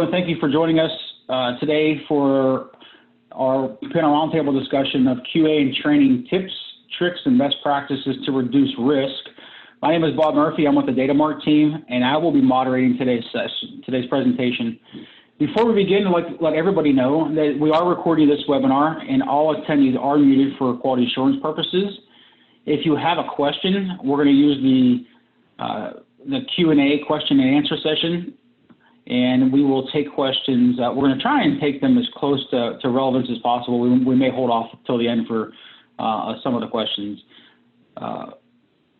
and thank you for joining us today for our panel roundtable discussion of QA and training tips, tricks, and best practices to reduce risk. My name is Bob Murphy. I'm with the DataMark team, and I will be moderating today's presentation. Before we begin, I'd like to let everybody know that we are recording this webinar, and all attendees are muted for quality assurance purposes. If you have a question, we're going to use the Q&A question and answer session, and we will take questions. We're going to try and take them as close to relevance as possible. We may hold off until the end for some of the questions.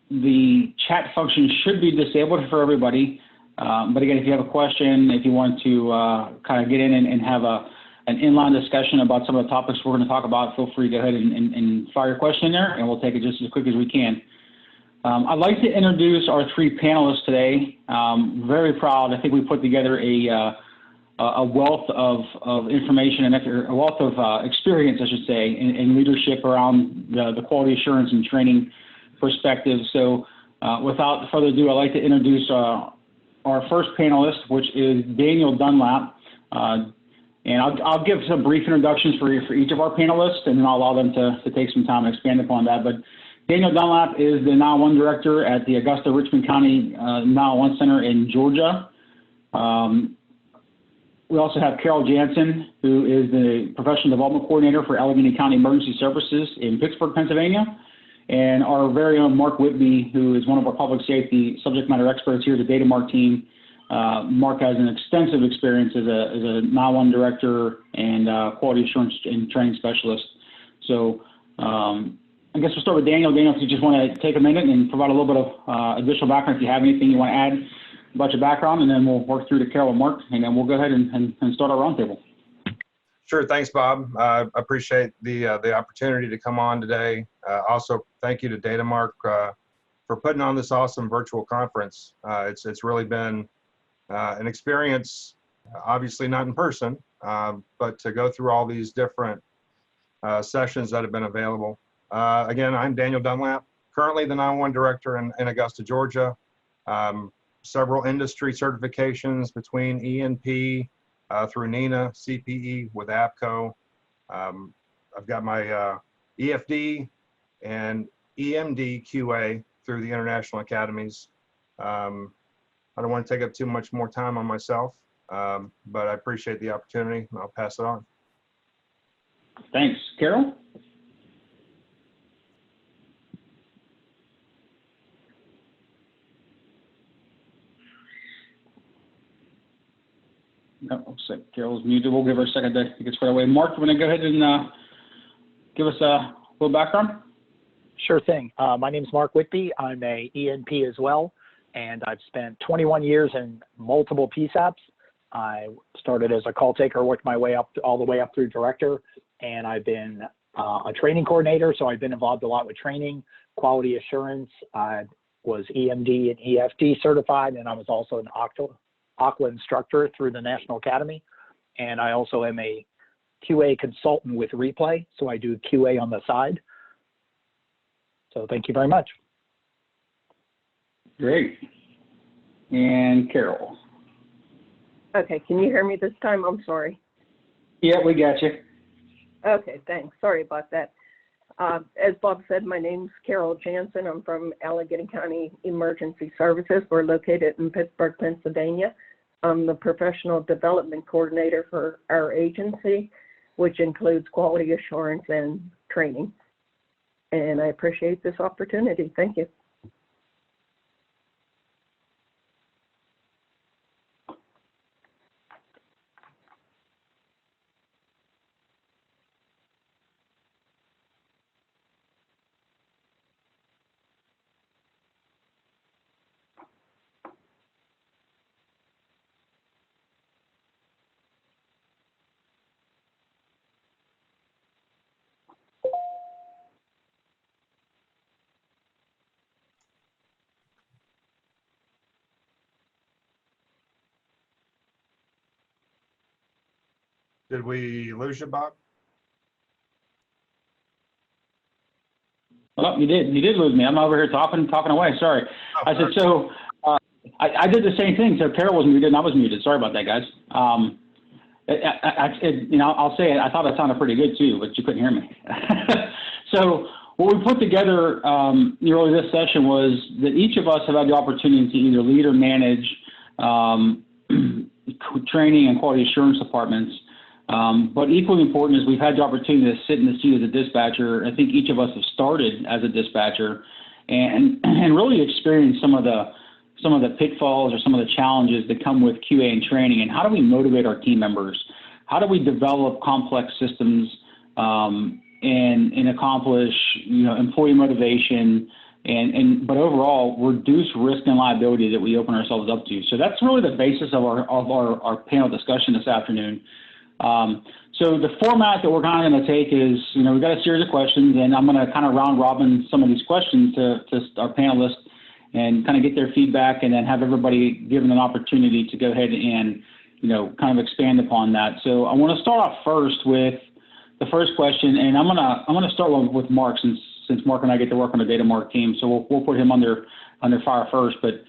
The chat function should be disabled for everybody. But again, if you have a question, if you want to kind of get in and have an inline discussion about some of the topics we're going to talk about, feel free to go ahead and fire your question in there, and we'll take it just as quick as we can. I'd like to introduce our three panelists today. Very proud. I think we put together a wealth of information and a wealth of experience, I should say, in leadership around the quality assurance and training perspective. So without further ado, I'd like to introduce our first panelist, which is Daniel Dunlap. And I'll give some brief introductions for each of our panelists, and then I'll allow them to take some time and expand upon that. But Daniel Dunlap is the 911 director at the Augusta-Richmond County 911 Center in Georgia. We also have Carol Jansen, who is the professional development coordinator for Allegheny County Emergency Services in Pittsburgh, Pennsylvania. And our very own Mark Whitney, who is one of our public safety subject matter experts here at the DataMark team. Mark has an extensive experience as a 911 director and quality assurance and training specialist. So I guess we'll start with Daniel. Daniel, if you just want to take a minute and provide a little bit of additional background, if you have anything you want to add about your background, and then we'll work through to Carol and Mark, and then we'll go ahead and start our roundtable. Sure, thanks, Bob. I appreciate the opportunity to come on today. Also, thank you to DataMark for putting on this awesome virtual conference. It's really been an experience, obviously not in person, but to go through all these different sessions that have been available. Again, I'm Daniel Dunlap, currently the 911 director in Augusta, Georgia. Several industry certifications between E&P, through NINA, CPE with APCO. I've got my EFD and EMD QA through the international academies. I don't want to take up too much more time on myself, but I appreciate the opportunity, and I'll pass it on. Thanks. Carol? No, looks like Carol's muted. We'll give her a second to get squared away. Mark, you want to go ahead and give us a little background? Sure thing. My name is Mark Whitby. I'm a ENP as well, and I've spent 21 years in multiple PSAPs. I started as a call taker, worked my way up all the way up through director, and I've been a training coordinator, so I've been involved a lot with training, quality assurance. I was EMD and EFD certified, and I was also an AQUA instructor through the National Academy. And I also am a QA consultant with Replay, so I do QA on the side. So thank you very much. Great. And Carol. Okay, can you hear me this time? I'm sorry. Yeah, we got you. Okay, thanks. Sorry about that. As Bob said, my name's Carol Jansen. I'm from Allegheny County Emergency Services. We're located in Pittsburgh, Pennsylvania. I'm the professional development coordinator for our agency, which includes quality assurance and training. And I appreciate this opportunity. Thank you. Did we lose you, Bob? Oh, you did lose me. I'm over here talking away. Sorry. Oh, I said, so I did the same thing. So Carol was muted and I was muted. Sorry about that, guys. I'll say it. I thought it sounded pretty good too, but you couldn't hear me. So what we put together early this session was that each of us have had the opportunity to either lead or manage training and quality assurance departments. But equally important is we've had the opportunity to sit in the seat as a dispatcher. I think each of us have started as a dispatcher and really experienced some of the pitfalls or some of the challenges that come with QA and training. And how do we motivate our team members? How do we develop complex systems and accomplish employee motivation but overall reduce risk and liability that we open ourselves up to? So that's really the basis of our panel discussion this afternoon. So the format that we're kind of going to take is, we've got a series of questions, and I'm going to kind of round robin some of these questions to our panelists and kind of get their feedback, and then have everybody given an opportunity to go ahead and, kind of expand upon that. So I want to start off first with the first question, and I'm gonna start with Mark, since Mark and I get to work on the Data Mark team, so we'll put him under fire first. But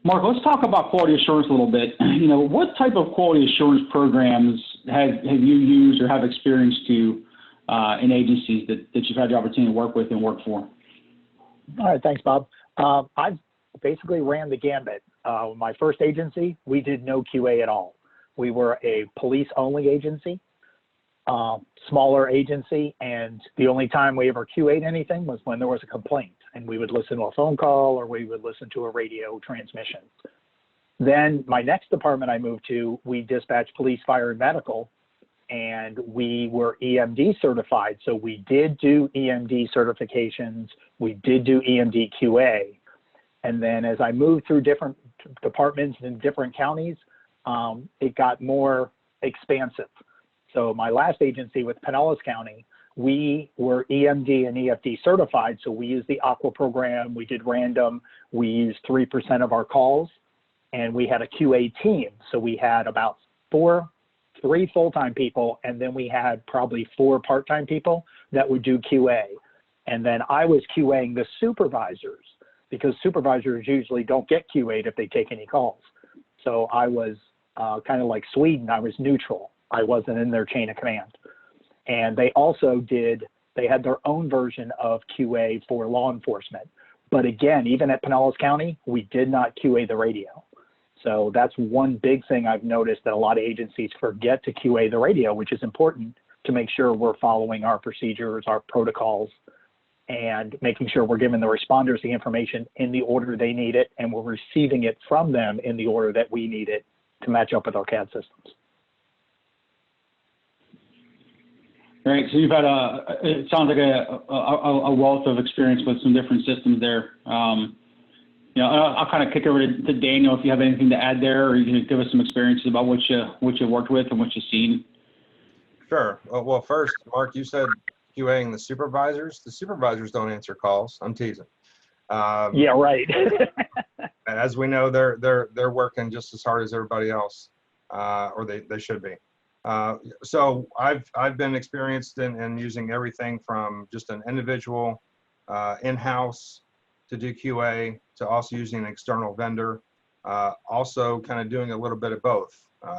Mark, let's talk about quality assurance a little bit. What type of quality assurance programs have you used or have experience to in agencies that you've had the opportunity to work with and work for? All right, thanks, Bob. I've basically ran the gambit. My first agency, we did no QA at all. We were a police-only agency, smaller agency, and the only time we ever QA'd anything was when there was a complaint, and we would listen to a phone call or we would listen to a radio transmission. Then my next department I moved to, we dispatched police, fire, and medical, and we were EMD certified. So we did do EMD certifications, we did do EMD QA. And then as I moved through different departments in different counties, it got more expansive. So my last agency with Pinellas County, we were EMD and EFD certified. So we used the Aqua program, we did random, we used 3% of our calls, and we had a QA team. So we had about 3 full-time people, and then we had probably 4 part-time people that would do QA. And then I was QAing the supervisors, because supervisors usually don't get QA'd if they take any calls. So I was kind of like Sweden, I was neutral. I wasn't in their chain of command. And they also they had their own version of QA for law enforcement. But again, even at Pinellas County, we did not QA the radio. So that's one big thing I've noticed, that a lot of agencies forget to QA the radio, which is important to make sure we're following our procedures, our protocols, and making sure we're giving the responders the information in the order they need it, and we're receiving it from them in the order that we need it to match up with our CAD systems. Right. So you've had it sounds like a wealth of experience with some different systems there. I'll kind of kick over to Daniel if you have anything to add there, or you can give us some experiences about what you worked with and what you've seen. Sure. Well, first, Mark, you said QAing the supervisors. The supervisors don't answer calls. I'm teasing. Yeah, right. As we know, they're working just as hard as everybody else, or they should be. So I've been experienced in using everything from just an individual in-house to do QA, to also using an external vendor, also kind of doing a little bit of both.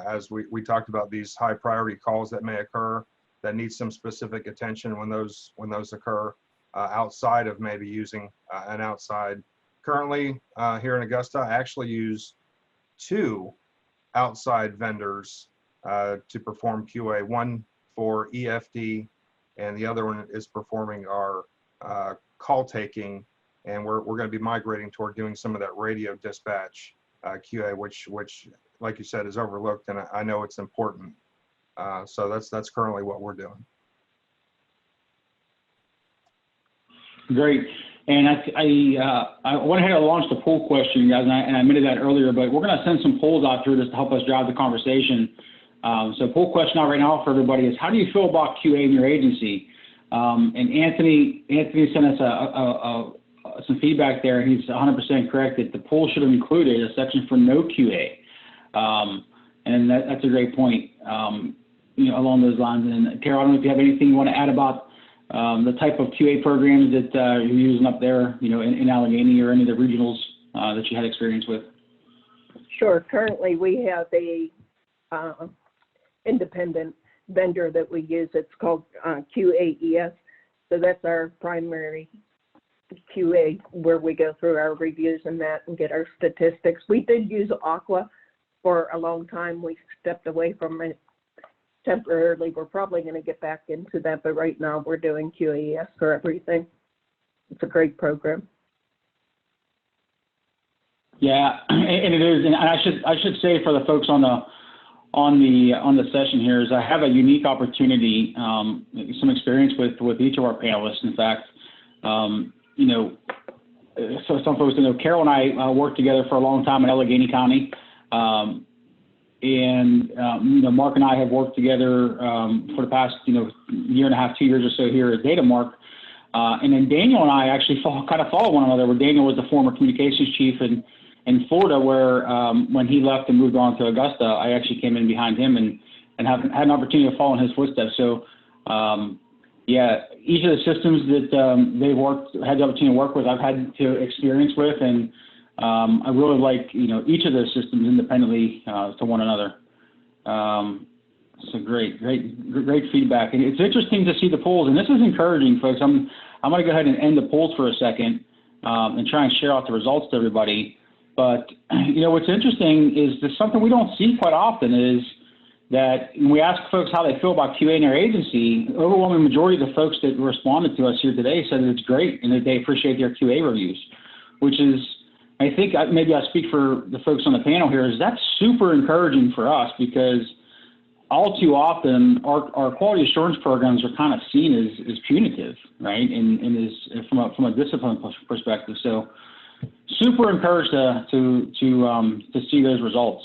As we talked about these high priority calls that may occur that need some specific attention when those occur, outside of maybe using an outside. Currently here in Augusta, I actually use 2 outside vendors to perform QA, one for EFD and the other one is performing our call taking, and we're going to be migrating toward doing some of that radio dispatch QA, which like you said is overlooked, and I know it's important. So that's currently what we're doing. Great. And I went ahead and launched a poll question, guys, and I admitted that earlier, but we're going to send some polls out through this to help us drive the conversation. So poll question out right now for everybody is, how do you feel about QA in your agency? And Anthony sent us some feedback there, and he's 100% correct that the poll should have included a section for no QA. And that's a great point, along those lines. And Carol, I don't know if you have anything you want to add about the type of QA programs that you're using up there, in Allegheny or any of the regionals that you had experience with. Sure. Currently, we have a independent vendor that we use. It's called QAES. So that's our primary QA, where we go through our reviews and that and get our statistics. We did use Aqua for a long time. We stepped away from it temporarily. We're probably going to get back into that, but right now we're doing QAES for everything. It's a great program. Yeah, and it is. And I should say for the folks on the session here is I have a unique opportunity, some experience with each of our panelists. In fact, you know, so some folks know Carol and I worked together for a long time in Allegheny County, and you know, Mark and I have worked together for the past year and a half, 2 years or so here at DataMark. And then Daniel and I actually kind of follow one another. Where Daniel was the former communications chief in Florida, where when he left and moved on to Augusta, I actually came in behind him and had an opportunity to follow in his footsteps. So yeah, each of the systems that they've had the opportunity to work with, I've had to experience with, and I really like each of those systems independently to one another. So great feedback, and it's interesting to see the polls, and this is encouraging, folks. I'm going to go ahead and end the polls for a second and try and share out the results to everybody. But what's interesting is there's something we don't see quite often is that when we ask folks how they feel about QA in their agency, the overwhelming majority of the folks that responded to us here today said that it's great and that they appreciate their QA reviews, which is, I think maybe I speak for the folks on the panel here, is that's super encouraging for us, because all too often our quality assurance programs are kind of seen as punitive, right? And is from a discipline perspective. So super encouraged to see those results,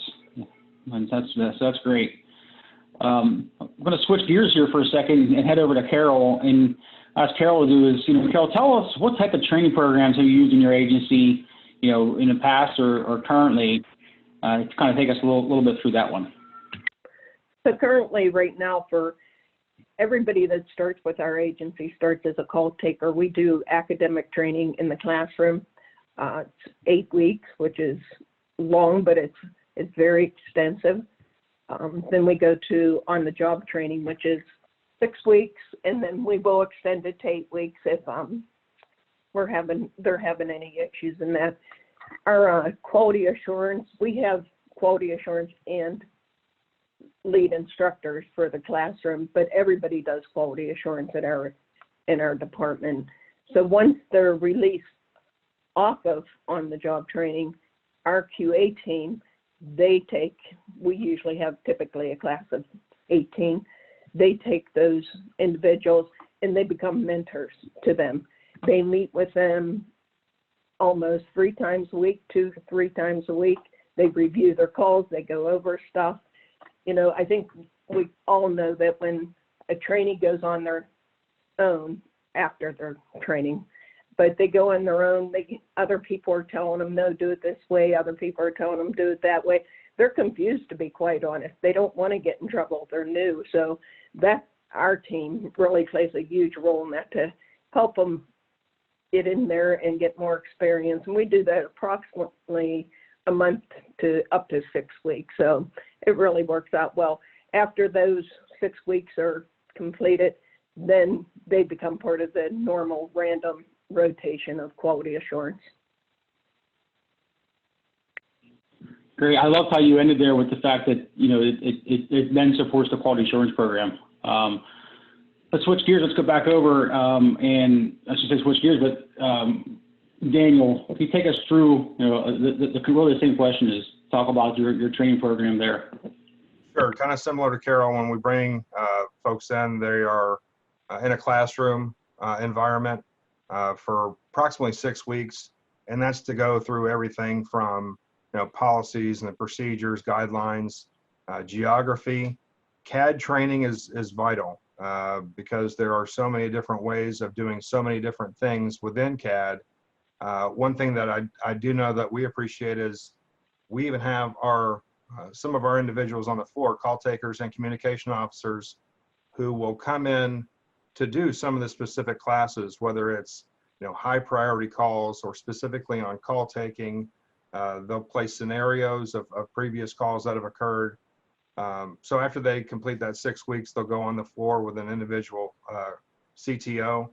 and that's great. I'm going to switch gears here for a second and head over to Carol and ask Carol to do is, Carol, tell us what type of training programs have you used in your agency, in the past or currently, to kind of take us a little bit through that one. So currently, right now, for everybody that starts with our agency starts as a call taker, we do academic training in the classroom. It's 8 weeks, which is long, but it's very extensive. Then we go to on-the-job training, which is 6 weeks, and then we will extend it to 8 weeks if they're having any issues in that. Our quality assurance, we have quality assurance and lead instructors for the classroom, but everybody does quality assurance in our department. So once they're released off of on-the-job training, our QA team, we usually have typically a class of 18. They take those individuals and they become mentors to them. They meet with them almost 3 times a week, 2 to 3 times a week. They review their calls, they go over stuff. I think we all know that when a trainee goes on their own after their training, but they go on their own, other people are telling them, no, do it this way. Other people are telling them, do it that way. They're confused, to be quite honest. They don't want to get in trouble. They're new. So our team really plays a huge role in that, to help them get in there and get more experience. And we do that approximately a month to up to 6 weeks. So it really works out well. After those 6 weeks are completed, then they become part of the normal random rotation of quality assurance. Great. I love how you ended there with the fact that it then supports the quality assurance program. Let's switch gears. Let's go back over and I should say switch gears, but Daniel, if you take us through, really the same question is talk about your training program there. Sure. Kind of similar to Carol, when we bring folks in, they are in a classroom environment for approximately 6 weeks, and that's to go through everything from policies and the procedures, guidelines, geography. CAD training is vital because there are so many different ways of doing so many different things within CAD. One thing that I do know that we appreciate is we even have some of our individuals on the floor, call takers and communication officers, who will come in to do some of the specific classes, whether it's high priority calls or specifically on call taking, They'll play scenarios of previous calls that have occurred. So after they complete that 6 weeks, they'll go on the floor with an individual CTO.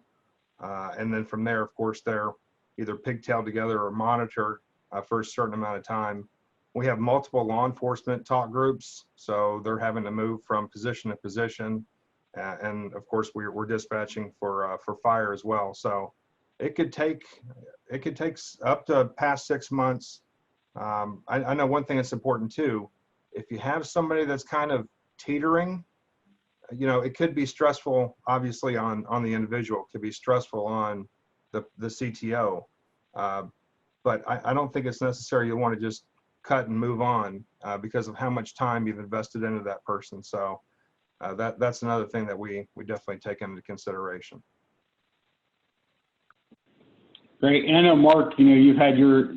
And then from there, of course, they're either pigtailed together or monitored for a certain amount of time. We have multiple law enforcement talk groups, so they're having to move from position to position. And of course, we're dispatching for fire as well. So it could take up to past 6 months. I know one thing that's important too. If you have somebody that's kind of teetering, you know, it could be stressful, obviously, on the individual. It could be stressful on the CTO. But I don't think it's necessary you want to just cut and move on because of how much time you've invested into that person. So that's another thing that we definitely take into consideration. Great. And I know, Mark, you know, you've had your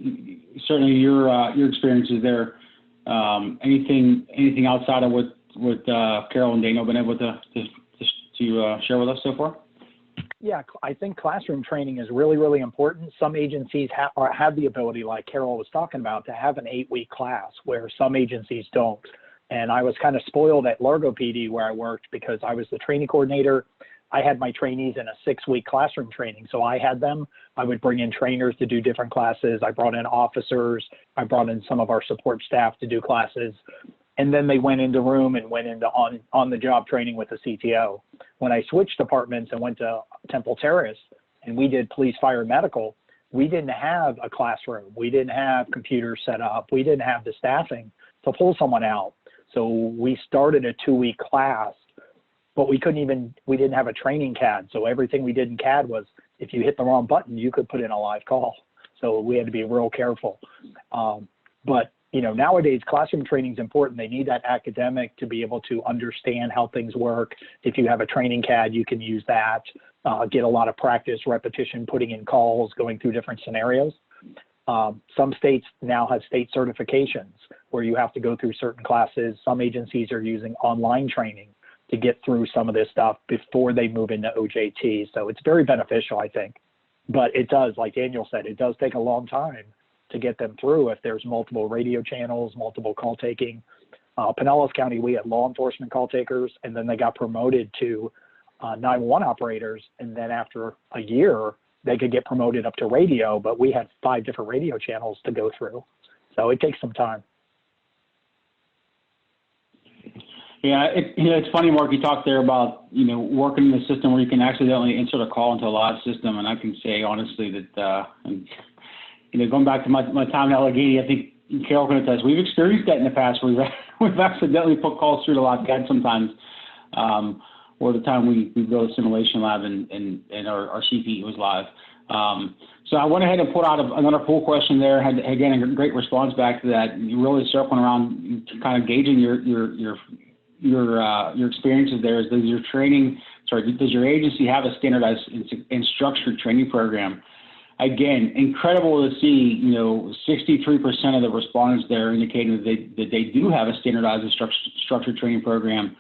experiences there. Anything outside of what Carol and Daniel have been able to share with us so far? Yeah, I think classroom training is really, really important. Some agencies have the ability, like Carol was talking about, to have an 8-week class where some agencies don't. And I was kind of spoiled at Largo PD where I worked because I was the training coordinator. I had my trainees in a 6-week classroom training. So I had them. I would bring in trainers to do different classes. I brought in officers. I brought in some of our support staff to do classes. And then they went into room and went into on-the-job training with the CTO. When I switched departments and went to Temple Terrace and we did police, fire, medical, we didn't have a classroom. We didn't have computers set up. We didn't have the staffing to pull someone out. So we started a 2-week class, but we didn't have a training CAD. So everything we did in CAD was if you hit the wrong button, you could put in a live call. So we had to be real careful. But you know, nowadays classroom training is important. They need that academic to be able to understand how things work. If you have a training CAD, you can use that, get a lot of practice, repetition, putting in calls, going through different scenarios. Some states now have state certifications where you have to go through certain classes. Some agencies are using online training to get through some of this stuff before they move into OJT. So it's very beneficial, I think. But it does, like Daniel said, it does take a long time to get them through if there's multiple radio channels, multiple call taking. Pinellas County, we had law enforcement call takers, and then they got promoted to 911 operators. And then after a year, they could get promoted up to radio, but we had 5 different radio channels to go through. So it takes some time. Yeah, it's funny, Mark, you talked there about, you know, working in the system where you can accidentally insert a call into a live system. And I can say honestly that, you know, going back to my time in Allegheny, I think Carol can attest, we've experienced that in the past where we've accidentally put calls through to live CAD sometimes, or the time we built a simulation lab and our CPE was live. So I went ahead and put out another poll question there. Had again a great response back to that. You really circling around, kind of gauging your experiences there. Does your agency have a standardized and structured training program? Again, incredible to see, you know, 63% of the respondents there indicating that they do have a standardized and structured training program.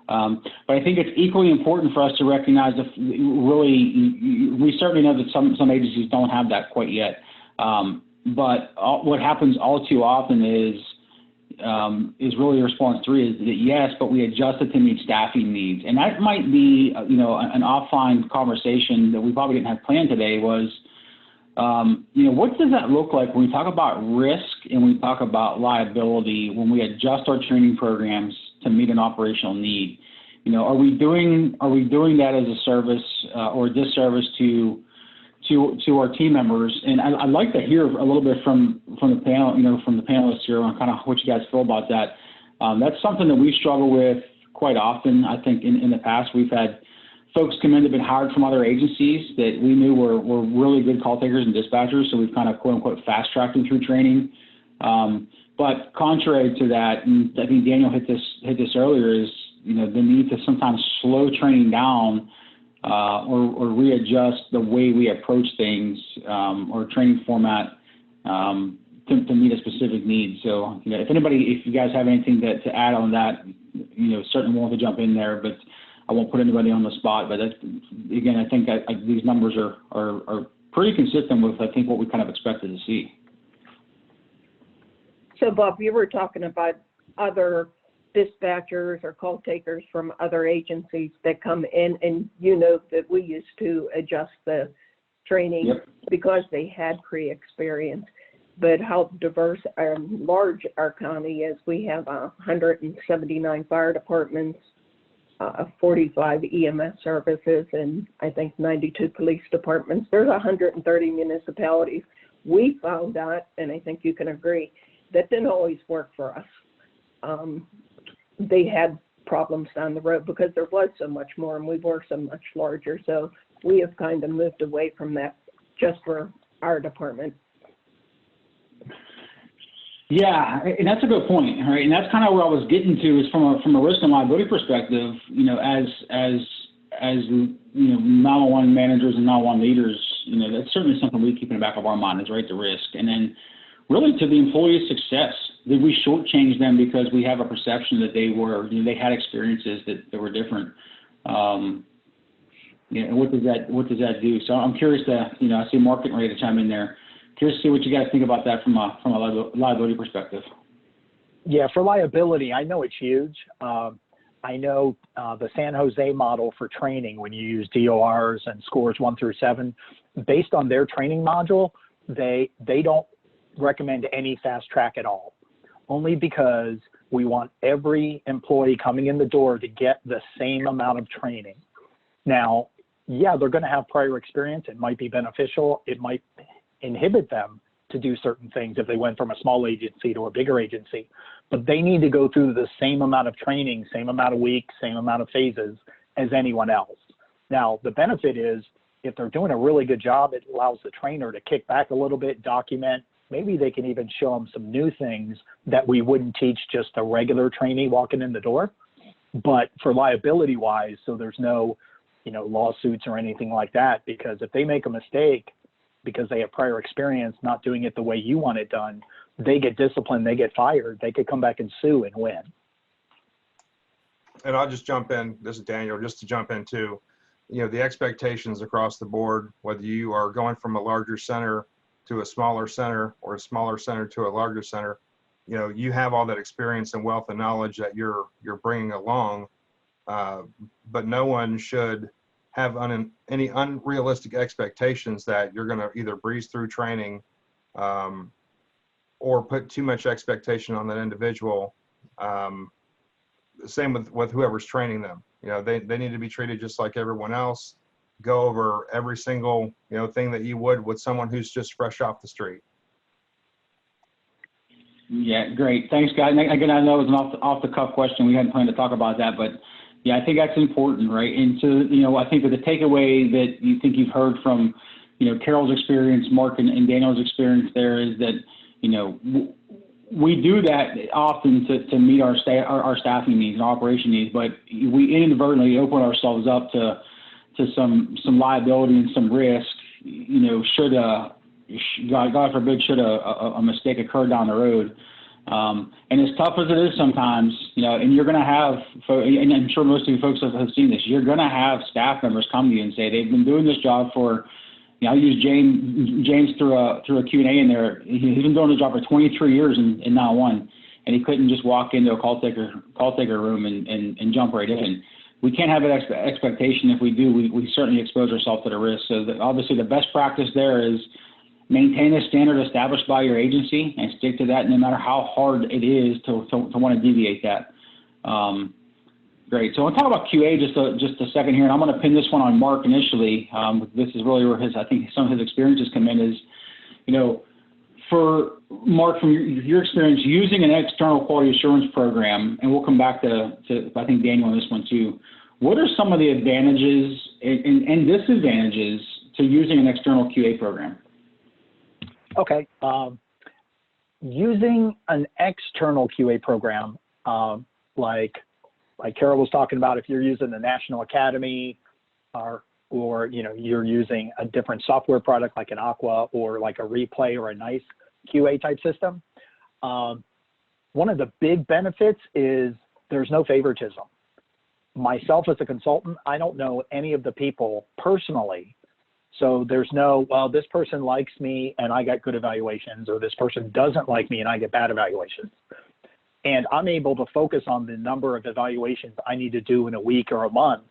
But I think it's equally important for us to recognize that we certainly know that some agencies don't have that quite yet. But what happens all too often is really response 3 is that yes, but we adjusted to meet staffing needs. And that might be, you know, an offline conversation that we probably didn't have planned today was, you know, what does that look like when we talk about risk and we talk about liability when we adjust our training programs to meet an operational need? You know, are we doing that as a service or a disservice to our team members? And I'd like to hear a little bit from the panel, you know, from the panelists here on kind of what you guys feel about that. That's something that we struggle with quite often. I think in the past we've had folks come in that have been hired from other agencies that we knew were really good call takers and dispatchers, so we've kind of quote unquote fast tracked them through training. But contrary to that, and I think Daniel hit this earlier, is, you know, the need to sometimes slow training down or readjust the way we approach things or training format to meet a specific need. So, you know, if you guys have anything to add on that, you know, certainly willing to jump in there, but I won't put anybody on the spot. But that's, again, I think these numbers are pretty consistent with, I think, what we kind of expected to see. So Bob, you were talking about other dispatchers or call takers from other agencies that come in, and you know that we used to adjust the training Yep. because they had pre-experience. But how diverse and large our county is. We have 179 fire departments, 45 EMS services, and I think 92 police departments. There's 130 municipalities. We found out, and I think you can agree, that didn't always work for us. They had problems down the road because there was so much more and we were so much larger. So we have kind of moved away from that just for our department. Yeah, and that's a good point, right? And that's kind of where I was getting to, is from a risk and liability perspective. You know, as you know, 911 managers and 911 leaders, you know, that's certainly something we keep in the back of our mind, is right, the risk. And then really to the employee's success, did we shortchange them because we have a perception that they were, you know, they had experiences that were different? You know, what does that do? So I'm curious to, you know, I see Mark getting ready to chime in there. Curious to see what you guys think about that from a liability perspective. Yeah, for liability, I know it's huge. I know the San Jose model for training, when you use DORs and scores 1 through 7, based on their training module, they don't recommend any fast track at all, only because we want every employee coming in the door to get the same amount of training. Now, yeah, they're going to have prior experience. It might be beneficial. It might inhibit them to do certain things if they went from a small agency to a bigger agency, but they need to go through the same amount of training, same amount of weeks, same amount of phases as anyone else. Now, the benefit is if they're doing a really good job, it allows the trainer to kick back a little bit, document. Maybe they can even show them some new things that we wouldn't teach just a regular trainee walking in the door. But for liability wise, so there's no, you know, lawsuits or anything like that, because if they make a mistake because they have prior experience not doing it the way you want it done, they get disciplined, they get fired, they could come back and sue and win. And I'll just jump in, this is Daniel, just to jump in too. You know, the expectations across the board, whether you are going from a larger center to a smaller center or a smaller center to a larger center, you know, you have all that experience and wealth and knowledge that you're bringing along, but no one should have any unrealistic expectations that you're going to either breeze through training or put too much expectation on that individual. Same with whoever's training them. You know, they need to be treated just like everyone else. Go over every single, you know, thing that you would with someone who's just fresh off the street. Yeah, great. Thanks, guys. And again, I know it was an off the cuff question. We hadn't planned to talk about that, but yeah, I think that's important, right? And so, you know, I think that the takeaway that you think you've heard from, you know, Carol's experience, Mark and Daniel's experience there is that, you know, we do that often to meet our staffing needs and operation needs, but we inadvertently open ourselves up to some liability and some risk, you know, should God forbid, should a mistake occur down the road. And as tough as it is sometimes, you know, and you're going to have, and I'm sure most of you folks have seen this, you're going to have staff members come to you and say they've been doing this job for, you know, I'll use James through a Q&A in there. He's been doing the job for 23 years in 911, and he couldn't just walk into a call taker room and jump right in. We can't have an expectation. If we do, we certainly expose ourselves to the risk. So obviously the best practice there is maintain a standard established by your agency and stick to that no matter how hard it is to want to deviate that. Great. So I want to talk about QA just a second here, and I'm going to pin this one on Mark initially. This is really where I think some of his experiences come in is, you know, for Mark, from your experience using an external quality assurance program, and we'll come back to I think Daniel on this one too. What are some of the advantages and disadvantages to using an external QA program? Okay. Using an external QA program, like Carol was talking about, if you're using the National Academy or you know, you're using a different software product like an Aqua or like a Replay or a Nice QA type system, one of the big benefits is there's no favoritism. Myself as a consultant, I don't know any of the people personally So there's no, well, this person likes me and I got good evaluations, or this person doesn't like me and I get bad evaluations. And I'm able to focus on the number of evaluations I need to do in a week or a month,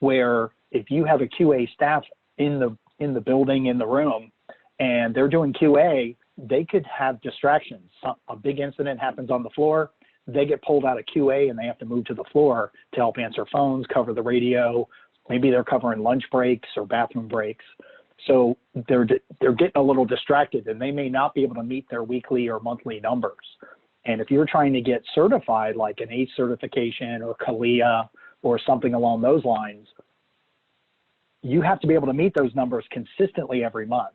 where if you have a QA staff in the building, in the room, and they're doing QA, they could have distractions. A big incident happens on the floor, they get pulled out of QA and they have to move to the floor to help answer phones, cover the radio. Maybe they're covering lunch breaks or bathroom breaks. So they're getting a little distracted and they may not be able to meet their weekly or monthly numbers. And if you're trying to get certified, like an ACE certification or CALIA or something along those lines, you have to be able to meet those numbers consistently every month.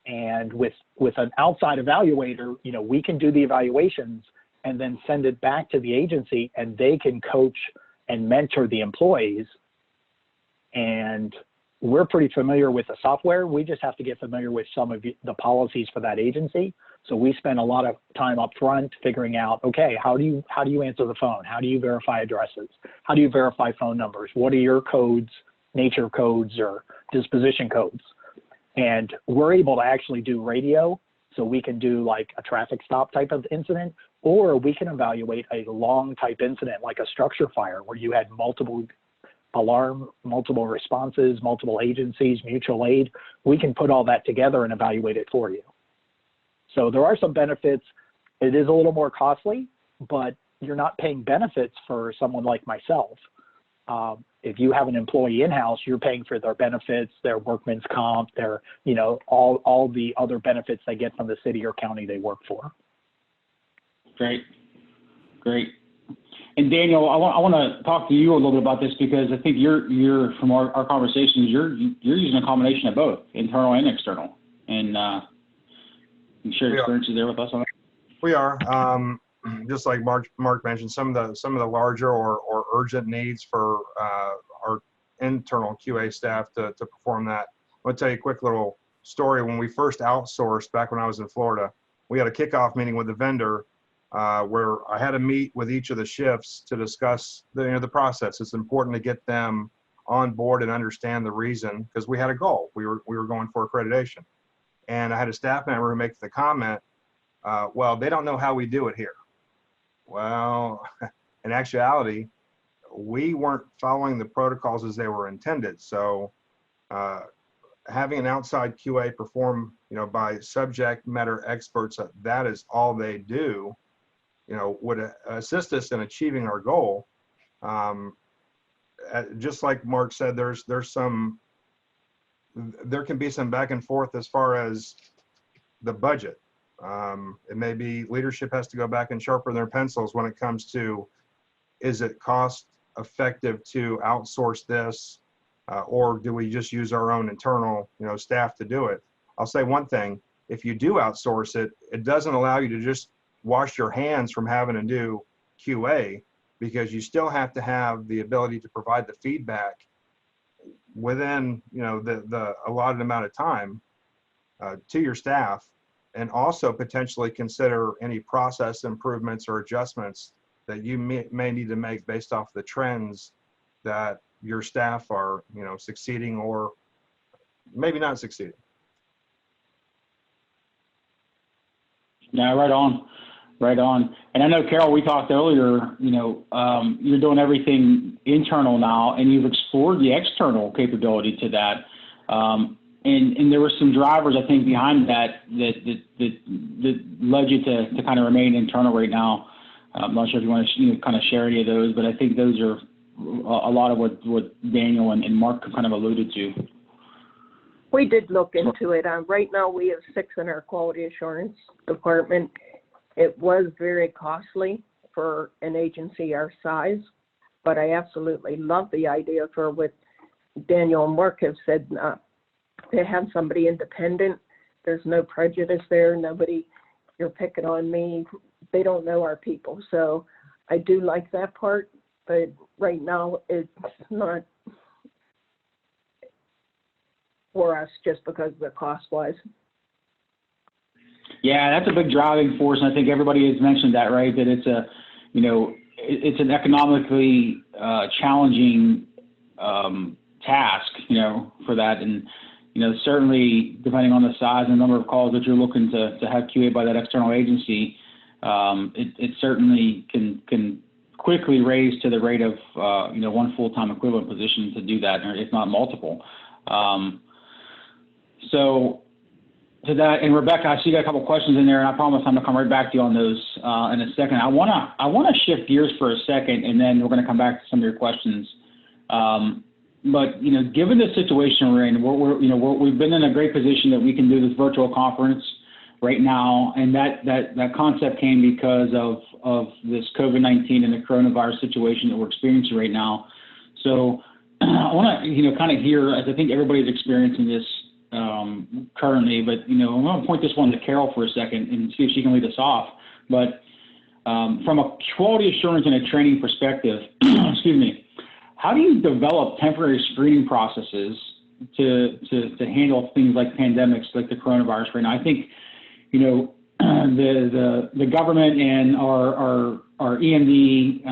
And with an outside evaluator, you know, we can do the evaluations and then send it back to the agency, and they can coach and mentor the employees. And we're pretty familiar with the software. We just have to get familiar with some of the policies for that agency. So we spend a lot of time up front figuring out, okay, how do you answer the phone? How do you verify addresses? How do you verify phone numbers? What are your codes, nature codes or disposition codes? And we're able to actually do radio. So we can do like a traffic stop type of incident, or we can evaluate a long type incident like a structure fire where you had multiple alarm, multiple responses, multiple agencies, mutual aid. We can put all that together and evaluate it for you. So there are some benefits. It is a little more costly, but you're not paying benefits for someone like myself. If you have an employee in-house, you're paying for their benefits, their workman's comp, their, you know, all the other benefits they get from the city or county they work for. Great. And Daniel, I want to talk to you a little bit about this, because I think you're from our conversations, you're using a combination of both, internal and external, and you share experiences there with us on that. We are. Just like Mark mentioned, some of the larger or urgent needs for our internal QA staff to perform that. I'll tell you a quick little story. When we first outsourced back when I was in Florida, we had a kickoff meeting with the vendor where I had to meet with each of the shifts to discuss the process. It's important to get them on board and understand the reason, because we had a goal. We were going for accreditation, and I had a staff member who makes the comment, well, they don't know how we do it here. Well, in actuality, we weren't following the protocols as they were intended. So having an outside QA perform, by subject matter experts, that is all they do, would assist us in achieving our goal. Just like Mark said, there can be some back and forth as far as the budget. It may be leadership has to go back and sharpen their pencils when it comes to, is it cost effective to outsource this, or do we just use our own internal, staff to do it? I'll say one thing: if you do outsource it, it doesn't allow you to just wash your hands from having to do QA, because you still have to have the ability to provide the feedback within, the allotted amount of time to your staff, and also potentially consider any process improvements or adjustments that you may need to make based off the trends that your staff are, succeeding or maybe not succeeding. Yeah, right on. And I know, Carol, we talked earlier, you're doing everything internal now, and you've explored the external capability to that. And there were some drivers, I think, behind that led you to kind of remain internal right now. I'm not sure if you want to kind of share any of those, but I think those are a lot of what Daniel and Mark kind of alluded to. We did look into it. Right now we have 6 in our quality assurance department. It was very costly for an agency our size, but I absolutely love the idea for what Daniel and Mark have said, to have somebody independent. There's no prejudice there. Nobody, you're picking on me. They don't know our people. So I do like that part, but right now it's not for us just because of the cost wise. Yeah, that's a big driving force, and I think everybody has mentioned that, right? That it's it's an economically challenging task, for that, and certainly depending on the size and number of calls that you're looking to have QA by that external agency, it certainly can quickly raise to the rate of, one full-time equivalent position to do that, or if not multiple. So to that, and Rebecca, I see you got a couple questions in there, and I promise I'm gonna come right back to you on those in a second. I wanna shift gears for a second, and then we're gonna come back to some of your questions. But given the situation we're in, we've been in a great position that we can do this virtual conference right now, and that concept came because of this COVID-19 and the coronavirus situation that we're experiencing right now. So I want to kind of hear, as I think everybody's experiencing this currently, but I'm going to point this one to Carol for a second and see if she can lead us off. But from a quality assurance and a training perspective, excuse me, how do you develop temporary screening processes to handle things like pandemics, like the coronavirus right now? I think the government and our EMD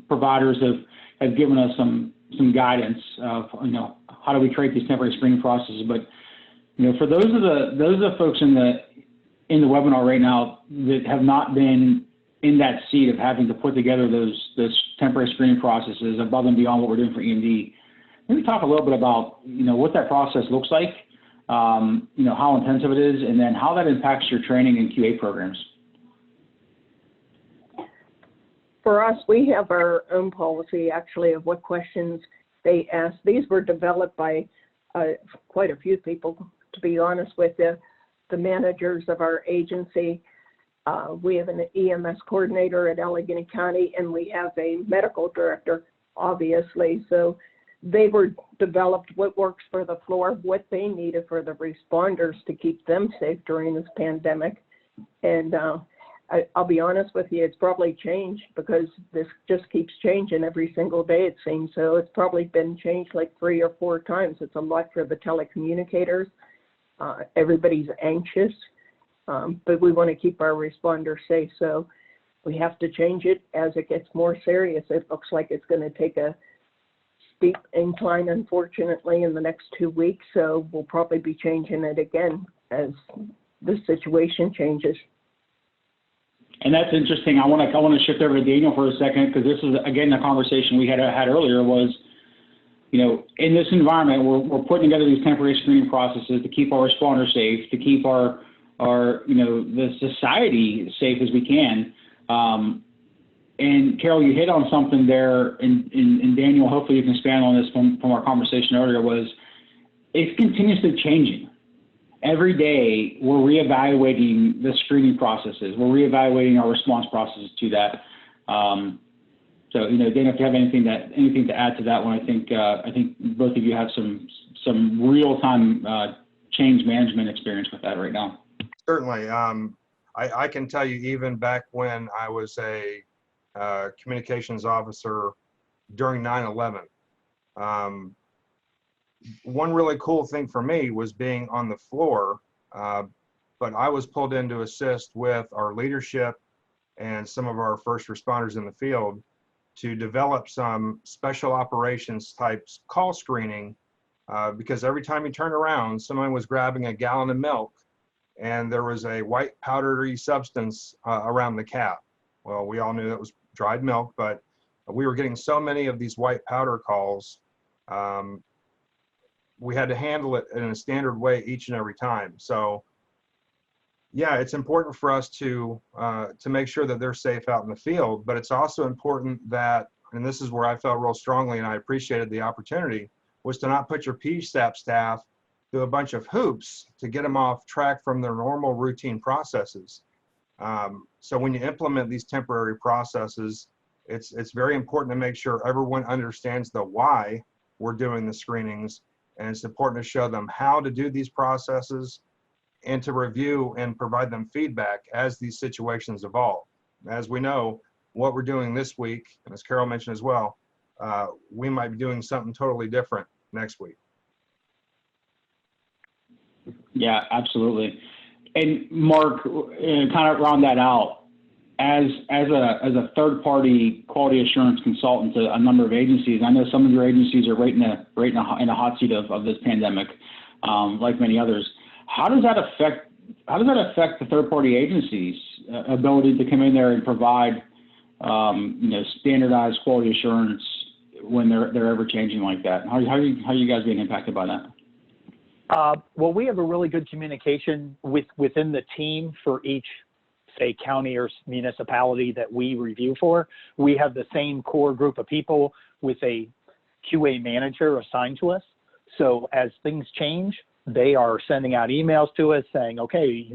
providers have given us some guidance of how do we create these temporary screening processes. But for those of the folks in the webinar right now that have not been in that seat of having to put together those temporary screening processes above and beyond what we're doing for EMD, maybe talk a little bit about what that process looks like, how intensive it is, and then how that impacts your training and QA programs. For us, we have our own policy actually of what questions they ask. These were developed by quite a few people, to be honest with you, the managers of our agency. We have an EMS coordinator at Allegheny County, and we have a medical director, obviously. So they were developed what works for the floor, what they needed for the responders to keep them safe during this pandemic. And I'll be honest with you, it's probably changed because this just keeps changing every single day, it seems. So it's probably been changed like 3 or 4 times. It's a lot for the telecommunicators. Everybody's anxious, but we want to keep our responders safe. So we have to change it as it gets more serious. It looks like it's going to take a steep incline, unfortunately, in the next 2 weeks. So we'll probably be changing it again as the situation changes. And that's interesting. I want to shift over to Daniel for a second, because this is, again, the conversation we had earlier was, in this environment, we're putting together these temporary screening processes to keep our responders safe, to keep our the society safe as we can. And Carol, you hit on something there, and Daniel, hopefully you can expand on this from our conversation earlier, was it's continuously changing. Every day we're reevaluating the screening processes. We're reevaluating our response processes to that. So, Daniel, if you have anything to add to that one, I think both of you have some real-time change management experience with that right now. Certainly. I can tell you, even back when I was a communications officer during 9/11, one really cool thing for me was being on the floor, but I was pulled in to assist with our leadership and some of our first responders in the field to develop some special operations types call screening, because every time you turn around, someone was grabbing a gallon of milk and there was a white powdery substance around the cap. Well, we all knew that was dried milk, but we were getting so many of these white powder calls. We had to handle it in a standard way each and every time. So yeah, it's important for us to make sure that they're safe out in the field, but it's also important that, and this is where I felt real strongly and I appreciated the opportunity, was to not put your PSAP staff through a bunch of hoops to get them off track from their normal routine processes. So when you implement these temporary processes, it's very important to make sure everyone understands the why we're doing the screenings, and it's important to show them how to do these processes and to review and provide them feedback as these situations evolve. As we know, what we're doing this week, and as Carol mentioned as well, we might be doing something totally different next week. Yeah, absolutely. And Mark, kind of round that out, as a third-party quality assurance consultant to a number of agencies, I know some of your agencies are right in the hot seat of this pandemic. like many others. How does that affect the third-party agencies' ability to come in there and provide standardized quality assurance when they're ever changing like that? How are you guys being impacted by that? Well, we have a really good communication within the team for each, say, county or municipality that we review for. We have the same core group of people with a QA manager assigned to us. So as things change, they are sending out emails to us saying, okay,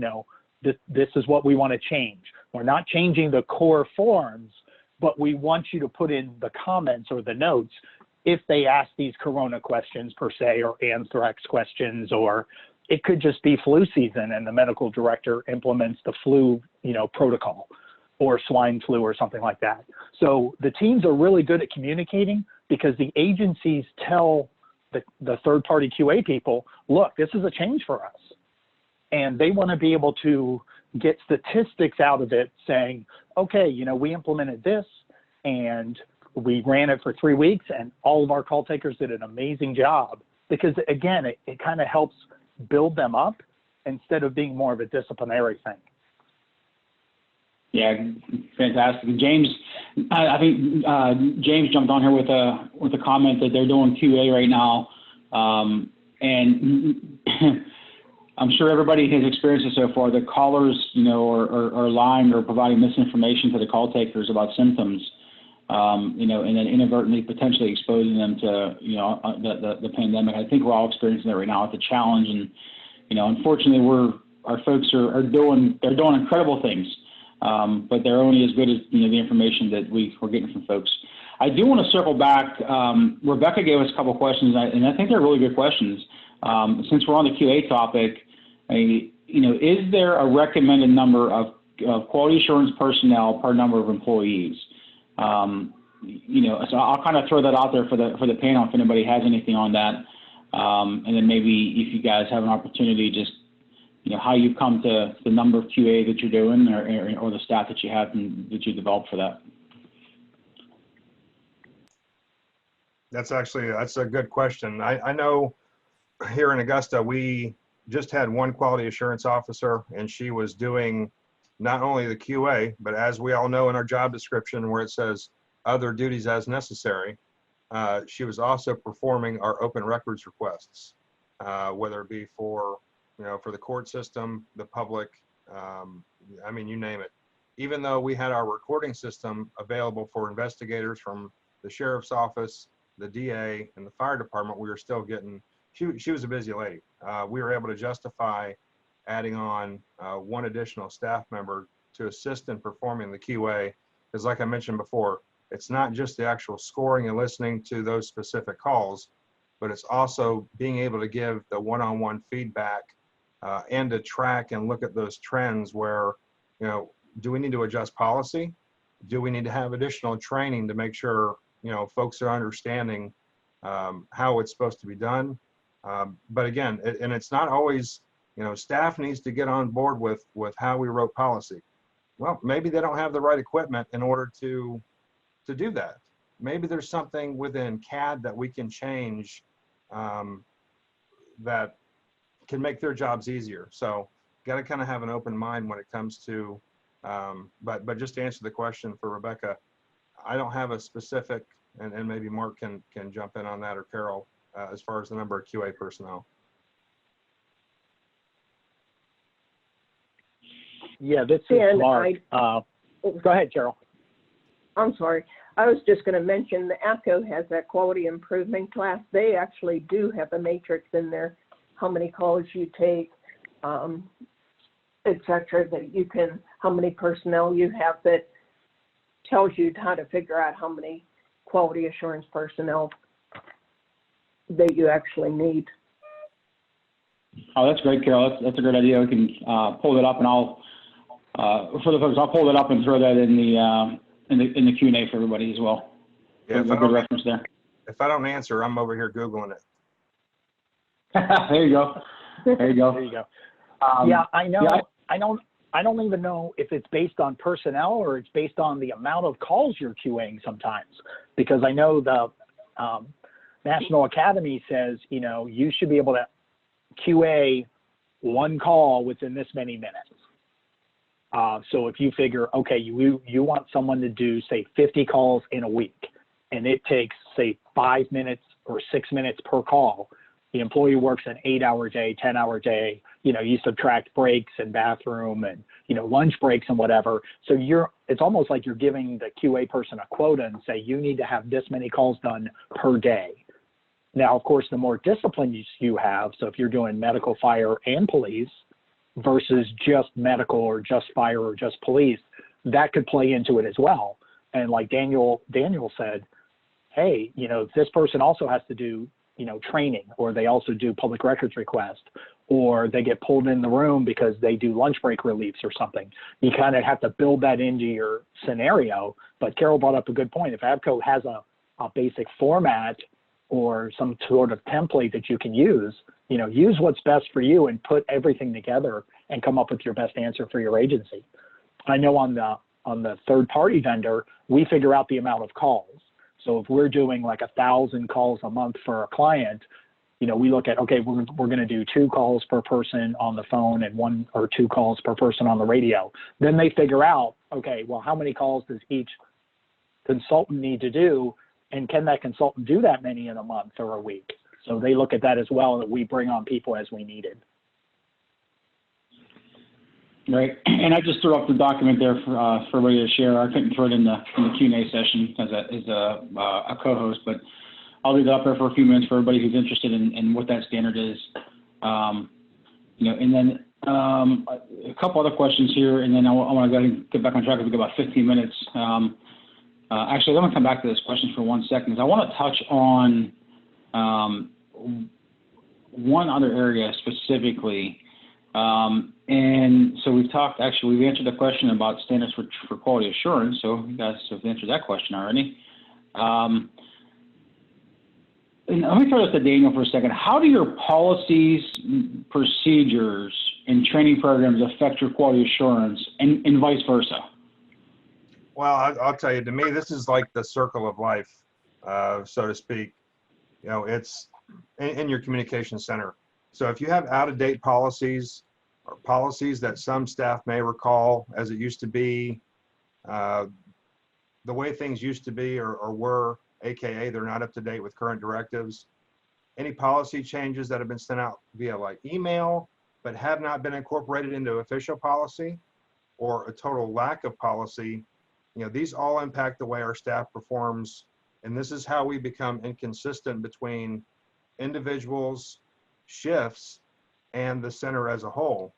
this is what we want to change. We're not changing the core forms, but we want you to put in the comments or the notes if they ask these corona questions per se, or anthrax questions, or it could just be flu season and the medical director implements the flu, protocol, or swine flu or something like that. So the teams are really good at communicating because the agencies tell the third-party QA people, look, this is a change for us. And they want to be able to get statistics out of it saying, okay, we implemented this and we ran it for 3 weeks and all of our call takers did an amazing job. Because again, it kind of helps build them up instead of being more of a disciplinary thing. Yeah, fantastic. James, I think James jumped on here with a comment that they're doing QA right now, and I'm sure everybody has experienced it so far. The callers, are lying or providing misinformation to the call takers about symptoms, and then inadvertently potentially exposing them to, the pandemic. I think we're all experiencing that right now. It's a challenge, and unfortunately, our folks are doing incredible things. But they're only as good as the information that we're getting from folks. I do want to circle back. Rebecca gave us a couple of questions, and I think they're really good questions. Since we're on the QA topic, is there a recommended number of quality assurance personnel per number of employees? So I'll kind of throw that out there for the panel if anybody has anything on that, and then maybe if you guys have an opportunity, just how you come to the number of QA that you're doing, or the staff that you have and that you developed for that. That's a good question. I know here in Augusta, we just had one quality assurance officer, and she was doing not only the QA, but as we all know in our job description where it says other duties as necessary, she was also performing our open records requests, whether it be for the court system, the public, you name it. Even though we had our recording system available for investigators from the sheriff's office, the DA, and the fire department, we were still getting, she was a busy lady. We were able to justify adding on one additional staff member to assist in performing the QA, because like I mentioned before, it's not just the actual scoring and listening to those specific calls, but it's also being able to give the one-on-one feedback and to track and look at those trends where, do we need to adjust policy? Do we need to have additional training to make sure, folks are understanding how it's supposed to be done? But again, and it's not always, staff needs to get on board with how we wrote policy. Well, maybe they don't have the right equipment in order to do that. Maybe there's something within CAD that we can change that can make their jobs easier. So got to kind of have an open mind when it comes to, but just to answer the question for Rebecca, I don't have a specific, and maybe Mark can jump in on that, or Carol, as far as the number of QA personnel. Yeah, this is Mark. Go ahead, Carol. I'm sorry. I was just going to mention the APCO has that quality improvement class. They actually do have a matrix in there, how many calls you take, et cetera, that you can, how many personnel you have, that tells you how to figure out how many quality assurance personnel that you actually need. Oh, that's great, Carol. That's a great idea. We can pull it up, and I'll for the folks, I'll pull it up and throw that in the Q&A for everybody as well. Yeah, a good reference there. If I don't answer, I'm over here Googling it. There you go. There you go. There you go. Yeah, I know. Yeah. I don't even know if it's based on personnel or it's based on the amount of calls you're QAing sometimes, because I know the National Academy says, you should be able to QA one call within this many minutes. So if you figure, okay, you want someone to do, say, 50 calls in a week, and it takes, say, 5 minutes or 6 minutes per call, the employee works an 8-hour day, 10-hour day, you know, you subtract breaks and bathroom and, you know, lunch breaks and whatever. So it's almost like you're giving the QA person a quota and say, you need to have this many calls done per day. Now, of course, the more discipline you have, so if you're doing medical, fire, and police versus just medical or just fire or just police, that could play into it as well. And like Daniel said, hey, you know, this person also has to do, you know, training, or they also do public records request, or they get pulled in the room because they do lunch break reliefs or something. You kind of have to build that into your scenario. But Carol brought up a good point. If ABCO has a basic format or some sort of template that you can use, you know, use what's best for you and put everything together and come up with your best answer for your agency. I know on the third party vendor, we figure out the amount of calls. So if we're doing like 1,000 calls a month for a client, you know, we look at, okay, we're going to do 2 calls per person on the phone and 1 or 2 calls per person on the radio. Then they figure out, okay, well, how many calls does each consultant need to do? And can that consultant do that many in a month or a week? So they look at that as well, that we bring on people as we needed. Right, and I just threw up the document there for everybody to share. I couldn't throw it in the Q&A session as a co-host, but I'll leave it up there for a few minutes for everybody who's interested in what that standard is. You know, and then a couple other questions here, and then I want to go ahead and get back on track. We've got about 15 minutes. Actually, I'm going to come back to this question for 1 second. I want to touch on one other area specifically. And so we've answered the question about standards for quality assurance. So you guys have answered that question already. And let me throw this to Daniel for a second. How do your policies, procedures, and training programs affect your quality assurance and vice versa? Well, I'll tell you, to me, this is like the circle of life, so to speak. You know, it's in your communication center. So if you have out-of-date policies or policies that some staff may recall as it used to be, the way things used to be or were, AKA they're not up to date with current directives, any policy changes that have been sent out via like email but have not been incorporated into official policy, or a total lack of policy, you know, these all impact the way our staff performs. And this is how we become inconsistent between individuals, shifts, and the center as a whole.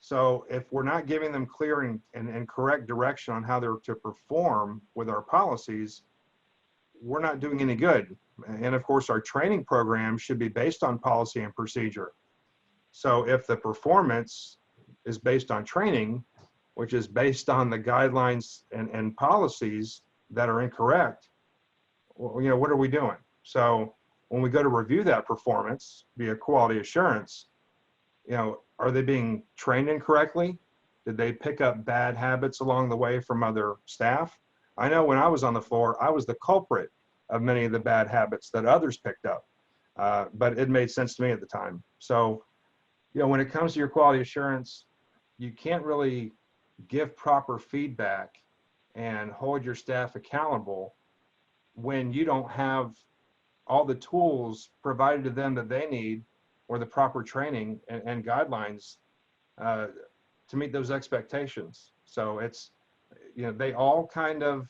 So if we're not giving them clear and correct direction on how they're to perform with our policies, we're not doing any good. And of course, our training program should be based on policy and procedure. So if the performance is based on training, which is based on the guidelines and policies that are incorrect, well, you know, what are we doing? So when we go to review that performance via quality assurance, you know, are they being trained incorrectly? Did they pick up bad habits along the way from other staff? I know when I was on the floor, I was the culprit of many of the bad habits that others picked up, but it made sense to me at the time. So, you know, when it comes to your quality assurance, you can't really give proper feedback and hold your staff accountable when you don't have all the tools provided to them that they need, or the proper training and guidelines to meet those expectations. So it's, you know, they all kind of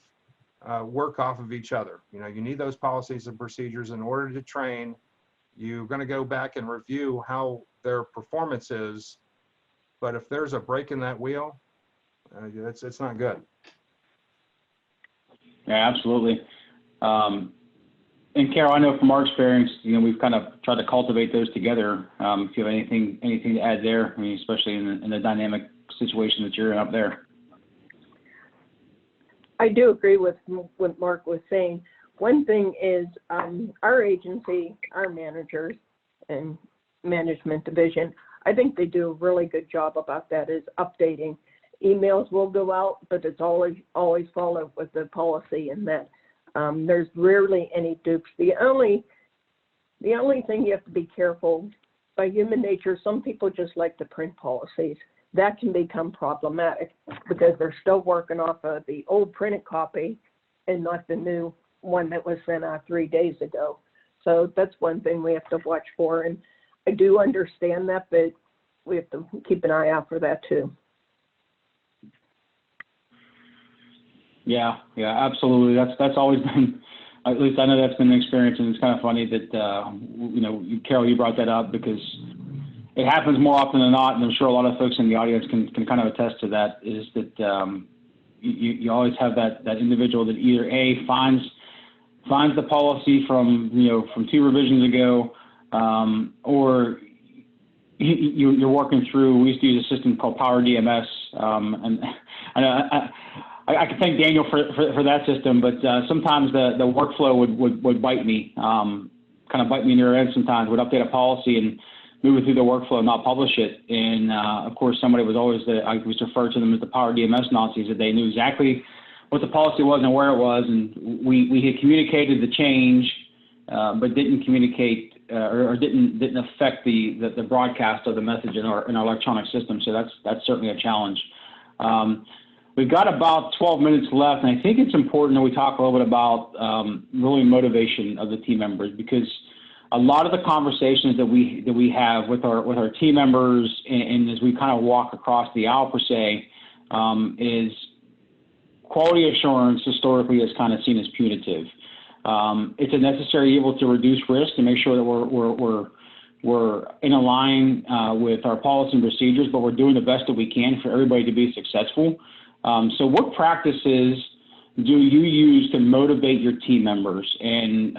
work off of each other. You know, you need those policies and procedures in order to train. You're going to go back and review how their performance is, but if there's a break in that wheel, it's not good. Yeah, absolutely. And Carol, I know from our experience, you know, we've kind of tried to cultivate those together. If you have anything to add there, I mean, especially in the dynamic situation that you're in up there. I do agree with what Mark was saying. One thing is our agency, our managers and management division, I think they do a really good job about that, is updating. Emails will go out, but it's always followed with the policy, and that there's rarely any dupes. The only thing you have to be careful by human nature, some people just like to print policies. That can become problematic because they're still working off of the old printed copy and not the new one that was sent out 3 days ago. So that's one thing we have to watch for. And I do understand that, but we have to keep an eye out for that too. Yeah, absolutely. That's always been, at least I know that's been an experience, and it's kind of funny that, Carol, you brought that up because it happens more often than not, and I'm sure a lot of folks in the audience can kind of attest to that, is that you always have that individual that either A, finds the policy from 2 revisions ago, or you're working through, we used to use a system called Power DMS, and I can thank Daniel for that system, but sometimes the workflow would bite me, kind of bite me in the rear end sometimes. Would update a policy and move it through the workflow and not publish it. And of course, somebody was always, I was referred to them as the Power DMS Nazis, that they knew exactly what the policy was and where it was. And we had communicated the change, but didn't communicate or didn't affect the broadcast of the message in our electronic system. So that's certainly a challenge. We've got about 12 minutes left, and I think it's important that we talk a little bit about really motivation of the team members, because a lot of the conversations that we have with our team members, and as we kind of walk across the aisle per se, is quality assurance historically is kind of seen as punitive. It's a necessary evil to reduce risk and make sure that we're in a line with our policy and procedures, but we're doing the best that we can for everybody to be successful. So what practices do you use to motivate your team members? And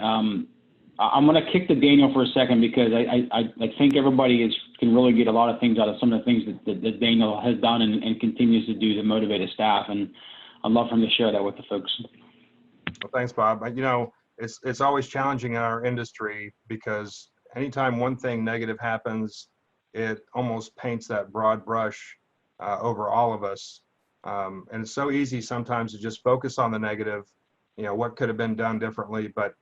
I'm going to kick to Daniel for a second, because I think everybody can really get a lot of things out of some of the things that Daniel has done and continues to do to motivate his staff. And I'd love for him to share that with the folks. Well, thanks, Bob. It's always challenging in our industry, because anytime one thing negative happens, it almost paints that broad brush over all of us. And it's so easy sometimes to just focus on the negative, what could have been done differently. But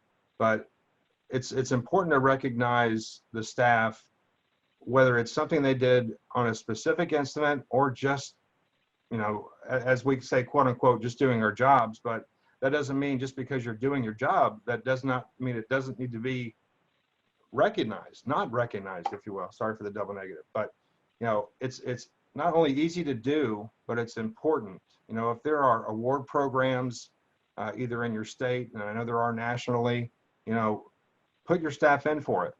it's important to recognize the staff, whether it's something they did on a specific incident or just, as we say, quote unquote, just doing our jobs. But that doesn't mean just because you're doing your job, that does not mean it doesn't need to be recognized, not recognized, if you will. Sorry for the double negative. But, it's not only easy to do, but it's important. If there are award programs, either in your state, and I know there are nationally, put your staff in for it.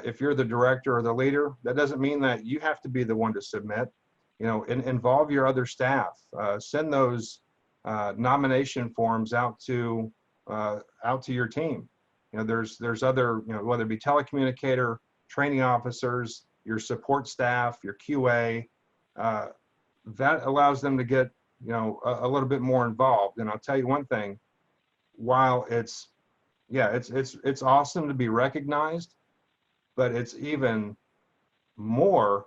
If you're the director or the leader, that doesn't mean that you have to be the one to submit. Involve your other staff. Send those nomination forms out to your team. There's other, whether it be telecommunicator, training officers, your support staff, your QA, that allows them to get, a little bit more involved. And I'll tell you one thing, while it's awesome to be recognized, but it's even more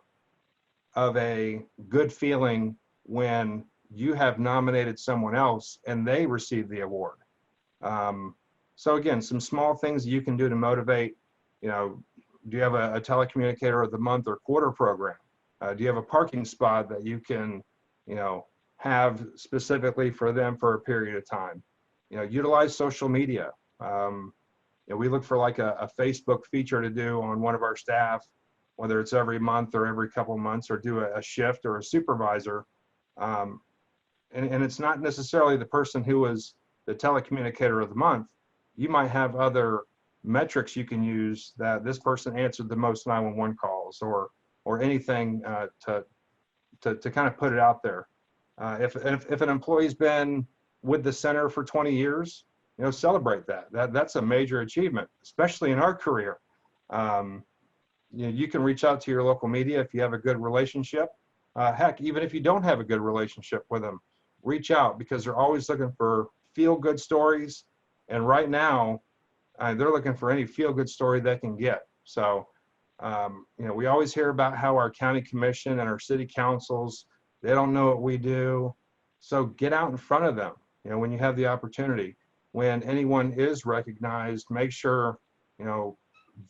of a good feeling when you have nominated someone else and they receive the award. So again, some small things you can do to motivate. Do you have a telecommunicator of the month or quarter program? Do you have a parking spot that you can, have specifically for them for a period of time? Utilize social media. We look for like a Facebook feature to do on one of our staff, whether it's every month or every couple of months, or do a shift or a supervisor. And it's not necessarily the person who was the telecommunicator of the month. You might have other metrics you can use, that this person answered the most 911 calls, or anything to kind of put it out there. If an employee's been with the center for 20 years, celebrate that. That's a major achievement, especially in our career. You can reach out to your local media if you have a good relationship. Heck, even if you don't have a good relationship with them, reach out, because they're always looking for feel-good stories. And right now, they're looking for any feel-good story they can get. So, we always hear about how our county commission and our city councils, they don't know what we do. So get out in front of them, when you have the opportunity. When anyone is recognized, make sure,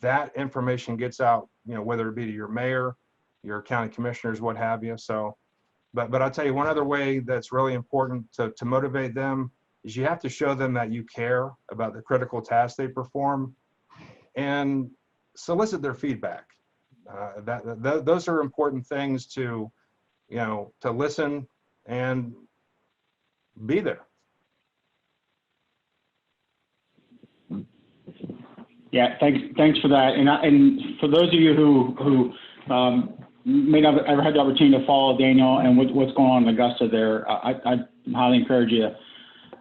that information gets out, you know, whether it be to your mayor, your county commissioners, what have you. So, but I'll tell you one other way that's really important to motivate them is you have to show them that you care about the critical tasks they perform and solicit their feedback. Those are important things to, you know, to listen and be there. Yeah, thanks for that. And for those of you who may not have ever had the opportunity to follow Daniel and what's going on in Augusta there, I highly encourage you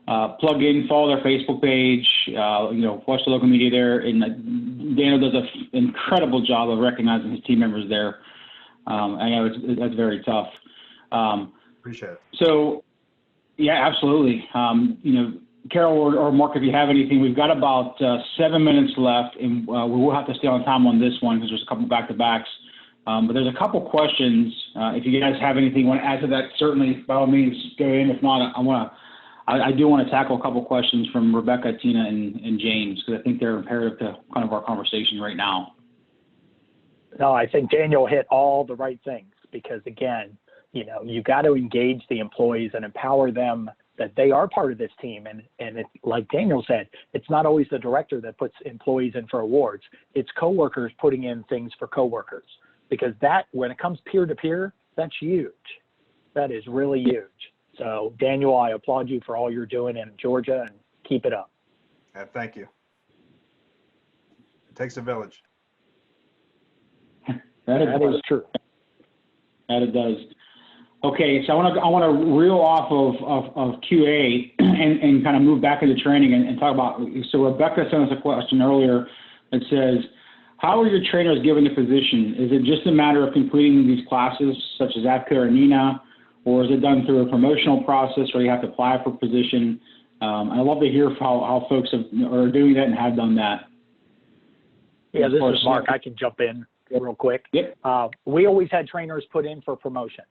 plug in, follow their Facebook page, you know, watch the local media there. And Daniel does an incredible job of recognizing his team members there. I know that's very tough. Appreciate it. So, yeah, absolutely. You know, Carol or Mark, if you have anything, we've got about 7 minutes left, and we will have to stay on time on this one because there's a couple back-to-backs. But there's a couple questions. If you guys have anything you want to add to that, certainly by all means go in. If not, I do want to tackle a couple questions from Rebecca, Tina, and James because I think they're imperative to kind of our conversation right now. No, I think Daniel hit all the right things because again, you know, you got to engage the employees and empower them that they are part of this team. And it's like Daniel said, it's not always the director that puts employees in for awards. It's coworkers putting in things for coworkers because that, when it comes peer to peer, that's huge. That is really huge. So Daniel, I applaud you for all you're doing in Georgia and keep it up. Thank you. It takes a village. That is true. That it does. Okay, so I want to reel off of QA and kind of move back into training and talk about. So Rebecca sent us a question earlier that says, how are your trainers given the position? Is it just a matter of completing these classes such as APCO or NINA, or is it done through a promotional process where you have to apply for a position? I'd love to hear how folks are doing that and have done that. Yeah, this is Mark. I can jump in real quick. Yep. We always had trainers put in for promotion.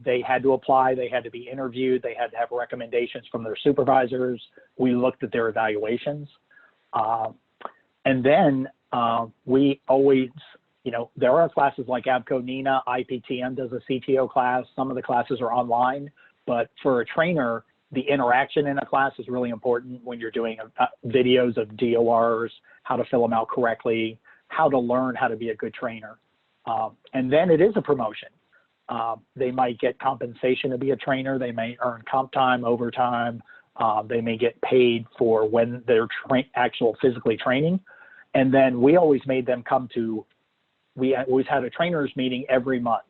They had to apply, they had to be interviewed, they had to have recommendations from their supervisors. We looked at their evaluations. And then we always, you know, there are classes like ABCO, NINA, IPTM does a CTO class. Some of the classes are online, but for a trainer, the interaction in a class is really important when you're doing videos of DORs, how to fill them out correctly, how to learn how to be a good trainer. And then it is a promotion. They might get compensation to be a trainer. They may earn comp time, overtime. They may get paid for when they're actual physically training. And then we always made them come to, we always had a trainers meeting every month.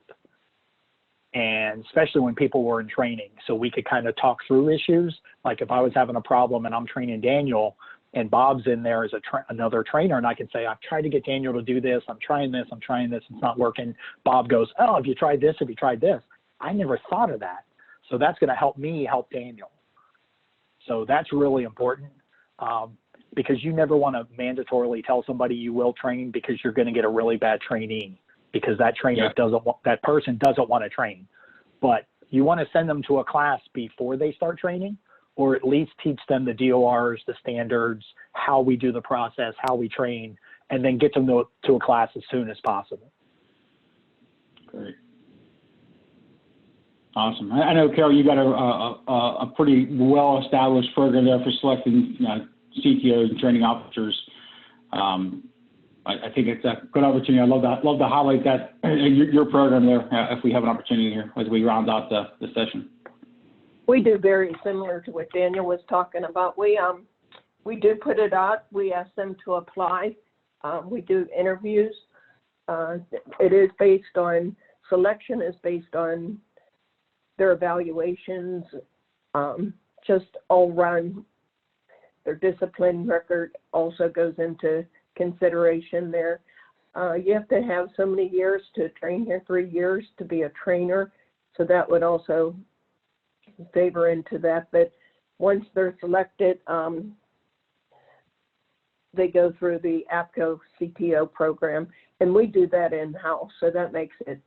And especially when people were in training, so we could kind of talk through issues. Like if I was having a problem and I'm training Daniel and Bob's in there as another trainer, and I can say, I've tried to get Daniel to do this. I'm trying this, it's not working. Bob goes, oh, have you tried this? Have you tried this? I never thought of that. So that's going to help me help Daniel. So that's really important because you never want to mandatorily tell somebody you will train because you're going to get a really bad trainee because that trainer that person doesn't want to train. But you want to send them to a class before they start training, or at least teach them the DORs, the standards, how we do the process, how we train, and then get them to a class as soon as possible. Great. Awesome. I know, Carol, you got a pretty well-established program there for selecting CTOs and training officers. I think it's a good opportunity. I'd love to highlight that your program there if we have an opportunity here as we round out the session. We do very similar to what Daniel was talking about. We do put it out. We ask them to apply. We do interviews. It is based on, selection is based on their evaluations, just all around. Their discipline record also goes into consideration there. You have to have so many years to train here, 3 years to be a trainer. So that would also favor into that. But once they're selected, they go through the APCO CTO program, and we do that in-house. So that makes it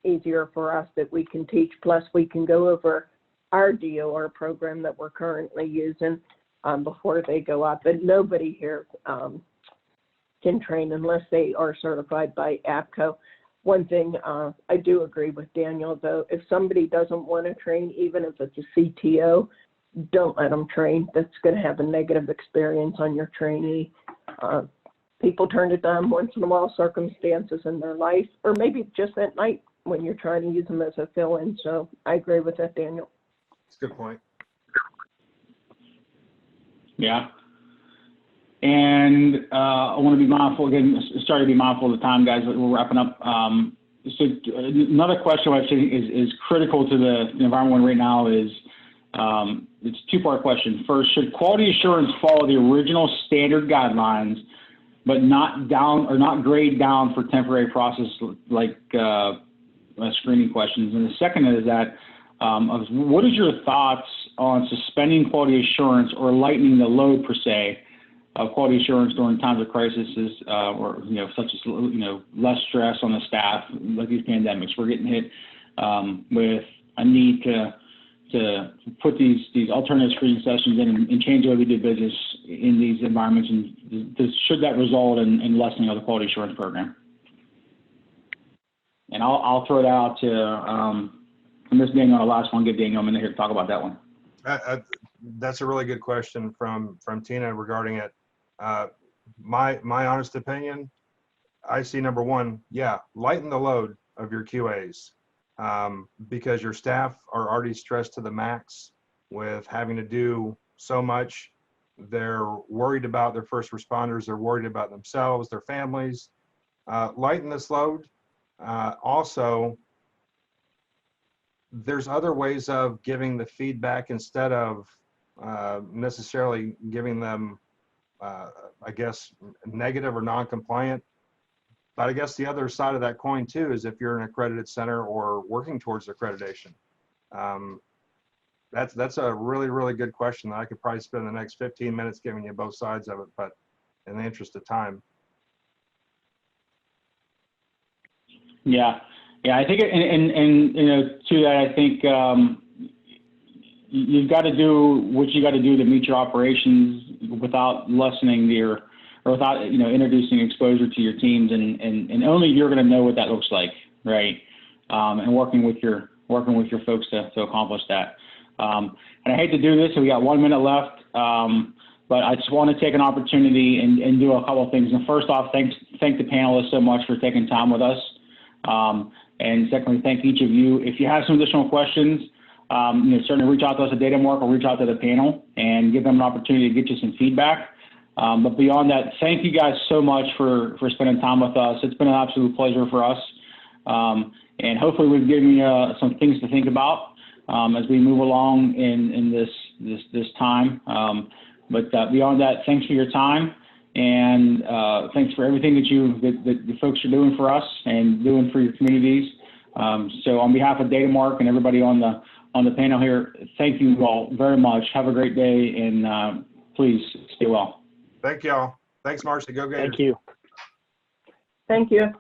easier for us that we can teach. Plus, we can go over our DOR program that we're currently using before they go out. But nobody here can train unless they are certified by APCO. One thing I do agree with Daniel, though, if somebody doesn't want to train, even if it's a CTO, don't let them train. That's going to have a negative experience on your trainee. People turn it down once in a while, circumstances in their life, or maybe just at night when you're trying to use them as a fill-in. So I agree with that, Daniel. That's a good point. Yeah. And I want to be mindful, again, sorry to be mindful of the time, guys, but we're wrapping up. So another question I think is critical to the environment right now is, it's a two-part question. First, should quality assurance follow the original standard guidelines, but not down or not grade down for temporary process like screening questions? And the second is that, what is your thoughts on suspending quality assurance or lightening the load per se of quality assurance during times of crises, or such as less stress on the staff, like these pandemics? We're getting hit with a need to put these alternative screening sessions in and change the way we do business in these environments, and should that result in lessening of the quality assurance program? And I'll throw it out to Ms. Daniel on the last one. Give Daniel a minute here to talk about that one. That's a really good question from Tina regarding it. My honest opinion, I see number one, lighten the load of your QAs, because your staff are already stressed to the max with having to do so much. They're worried about their first responders. They're worried about themselves, their families. Lighten this load. Also, there's other ways of giving the feedback instead of necessarily giving them, I guess, negative or non-compliant. But I guess the other side of that coin too is if you're an accredited center or working towards accreditation. That's a really, really good question that I could probably spend the next 15 minutes giving you both sides of it, but in the interest of time. Yeah, I think, and to that, I think you've got to do what you got to do to meet your operations without lessening or without introducing exposure to your teams, and only you're going to know what that looks like, right? And working with your folks to accomplish that. And I hate to do this, so we got 1 minute left, but I just want to take an opportunity and do a couple of things. And first off, thank the panelists so much for taking time with us. And secondly, thank each of you. If you have some additional questions, certainly reach out to us at DataMark or reach out to the panel and give them an opportunity to get you some feedback. But beyond that, thank you guys so much for spending time with us. It's been an absolute pleasure for us. And hopefully we've given you some things to think about as we move along in this time. But beyond that, thanks for your time. And thanks for everything that the folks are doing for us and doing for your communities. So on behalf of DataMark and everybody on the panel here, thank you all very much. Have a great day, and please stay well. Thank y'all. Thanks, Marcy. Go Gators. Thank you. Thank you.